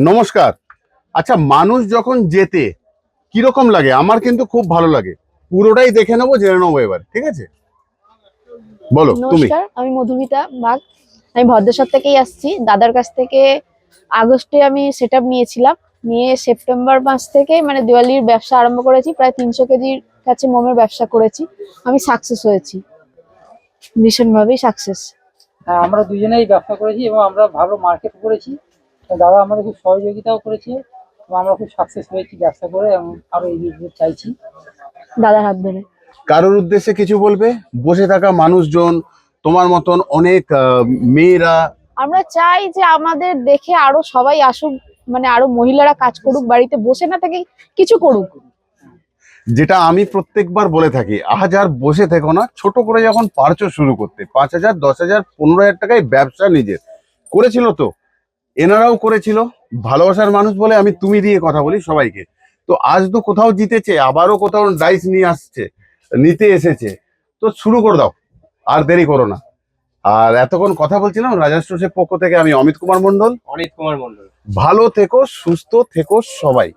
নমস্কার। আচ্ছা, মানুষ যখন জেতে কিরকম লাগে? আমার কিন্তু খুব ভালো লাগে। পুরোটাই দেখে নেবো, জেনে নেবো এবার, ঠিক আছে? বলো তুমি। নমস্কার, আমি মধুমিতা বাগ। আমি ভদ্রেশ্বর থেকেই আসছি। দাদার কাছ থেকে আগস্টে আমি সেটআপ নিয়েছিলাম। নিয়ে সেপ্টেম্বর মাস থেকে মানে দিওয়ালির ব্যবসা আরম্ভ করেছি। প্রায় 300 কেজির কাছে মোমের ব্যবসা করেছি। আমি সাকসেস হয়েছি, ভীষণভাবেই সাকসেস। হ্যাঁ, আমরা দুজনেই ব্যবসা করেছি এবং আমরা ভালো মার্কেট করেছি। তো দাদা আমাদের খুব সহযোগিতাও করেছে এবং আমরা খুব সাকসেস হয়েছি ব্যবসা করে এবং আরো এগিয়ে যেতে চাইছি। দাদার হাত ধরে। কারোর উদ্দেশ্যে কিছু বলবে? বসে থাকা মানুষজন, তোমার মতন অনেক মেয়েরা। আমরা চাই যে আমাদের দেখে আরো সবাই আসুক, মানে আরো মহিলারা কাজ করুক, বাড়িতে বসে না থেকে কিছু করুক। যেটা আমি প্রত্যেকবার বলে থাকি, আজ আর বসে থেকো না, ছোট করে যখন পারছো শুরু করতে। 5,000, 10,000, 15,000 টাকায় ব্যবসা নিজের করেছিল তো, এনারাও করেছিল। ভালোবাসার মানুষ বলে আমি তুমি দিয়ে কথা বলি সবাইকে। তো আজ তো কোথাও জিতেছে, আবারও কোথাও ডাইস নিয়ে আসছে, নিতে এসেছে। তো শুরু করে দাও, আর দেরি করো না। আর এতক্ষণ কথা বলছিলাম রাজা স্টোর্সের পক্ষ থেকে, আমি অমিত কুমার মন্ডল। অনিত কুমার মন্ডল। ভালো থেকো, সুস্থ থেকো সবাই।